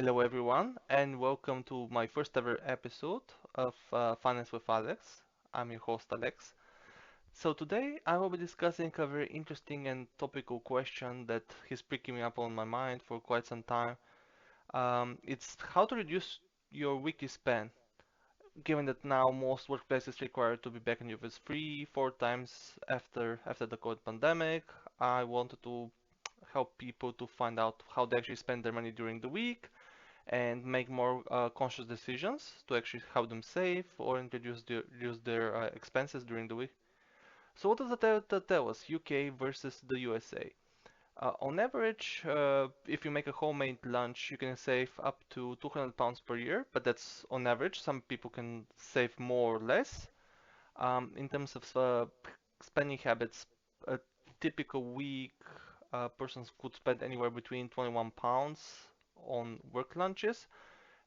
Hello, everyone, and welcome to my first ever episode of Finance with Alex. I'm your host, Alex. So, today I will be discussing a very interesting and topical question that has pricking me up on my mind for quite some time. It's how to reduce your weekly spend, given that now most workplaces require to be back in the office 3, 4 times after the COVID pandemic. I wanted to help people to find out how they actually spend their money during the week and make more conscious decisions to actually help them save or reduce their expenses during the week. So what does that tell us? UK versus the USA. On average, if you make a homemade lunch, you can save up to £200 per year, but that's on average. Some people can save more or less. In terms of spending habits, a typical week, persons could spend anywhere between £21 on work lunches,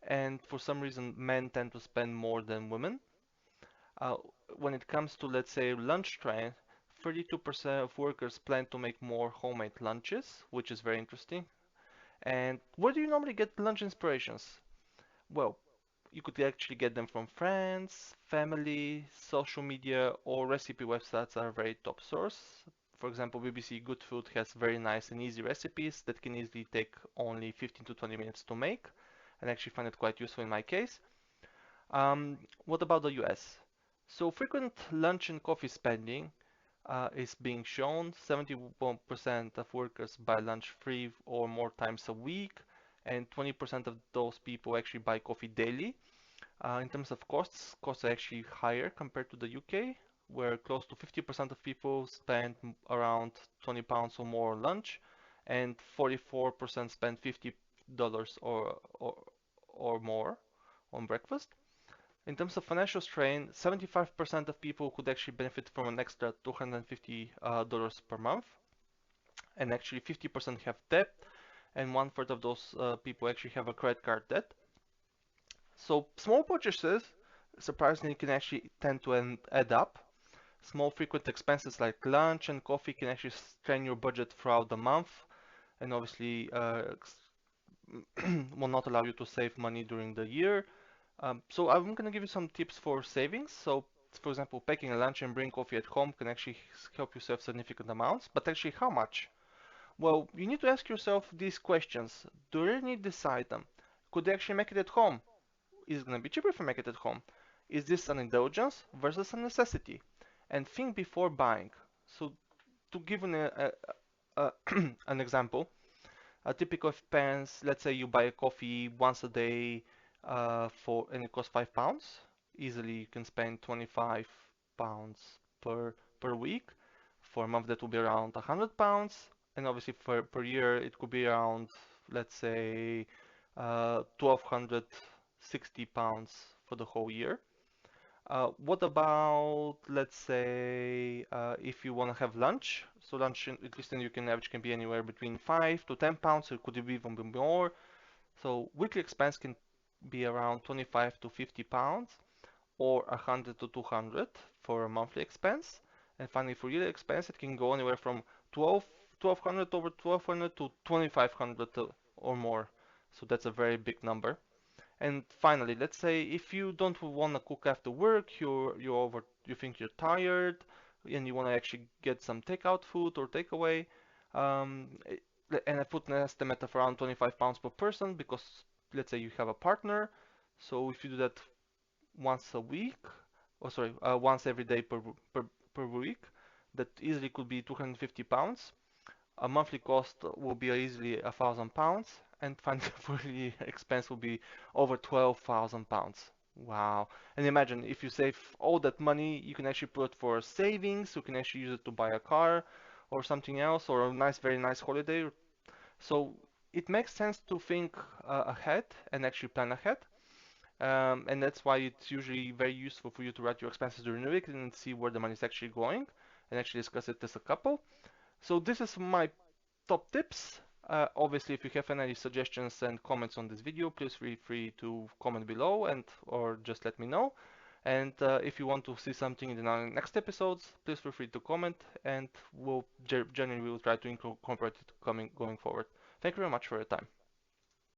and for some reason men tend to spend more than women. Uh, when it comes to, let's say, lunch trend, 32% of workers plan to make more homemade lunches, which is very interesting. And where do you normally get lunch inspirations? Well, you could actually get them from friends, family, social media, or recipe websites are a very top source. For example, BBC Good Food has very nice and easy recipes that can easily take only 15 to 20 minutes to make, and actually find it quite useful in my case. What about the US? So frequent lunch and coffee spending is being shown. 71% of workers buy lunch 3 or more times a week, and 20% of those people actually buy coffee daily. In terms of costs are actually higher compared to the UK, where close to 50% of people spend around £20 or more on lunch, and 44% spend $50 or more on breakfast. In terms of financial strain, 75% of people could actually benefit from an extra $250 per month, and actually 50% have debt, and one third of those people actually have a credit card debt. So small purchases, surprisingly, can actually tend to add up. Small frequent expenses like lunch and coffee can actually strain your budget throughout the month, and obviously will not allow you to save money during the year. So I'm gonna give you some tips for savings. So, for example, packing a lunch and bring coffee at home can actually help you save significant amounts. But actually, how much? Well, you need to ask yourself these questions. Do you really need this item? Could I actually make it at home? Is it gonna be cheaper if I make it at home? Is this an indulgence versus a necessity? And think before buying. So, to give an example, a typical expense, let's say you buy a coffee once a day and it costs £5. Easily you can spend £25 per week. For a month that will be around £100. And obviously per year it could be around, let's say, £1,260 for the whole year. What about, let's say, if you want to have lunch? So lunch, at least in you can average can be anywhere between £5 to £10, so it could be even more. So weekly expense can be around 25 to £50, or 100 to 200 for a monthly expense. And finally, for yearly expense, it can go anywhere from 1200 over 1200 to 2500 or more. So that's a very big number. And finally, let's say if you don't want to cook after work, you think you're tired, and you want to actually get some takeout food or takeaway, um, eh, and I put an estimate of around £25 per person because let's say you have a partner. So if you do that once a week, or sorry, once every day per week, that easily could be £250. A monthly cost will be easily £1,000, and finally expense will be over £12,000. Wow. And imagine if you save all that money, you can actually put for savings, you can actually use it to buy a car or something else, or a very nice holiday. So it makes sense to think ahead and actually plan ahead. And that's why it's usually very useful for you to write your expenses during the week and see where the money is actually going and actually discuss it as a couple. So this is my top tips. Obviously, if you have any suggestions and comments on this video, please feel free to comment below and or just let me know. And if you want to see something in the next episodes, please feel free to comment, and we'll generally will try to incorporate it going forward. Thank you very much for your time.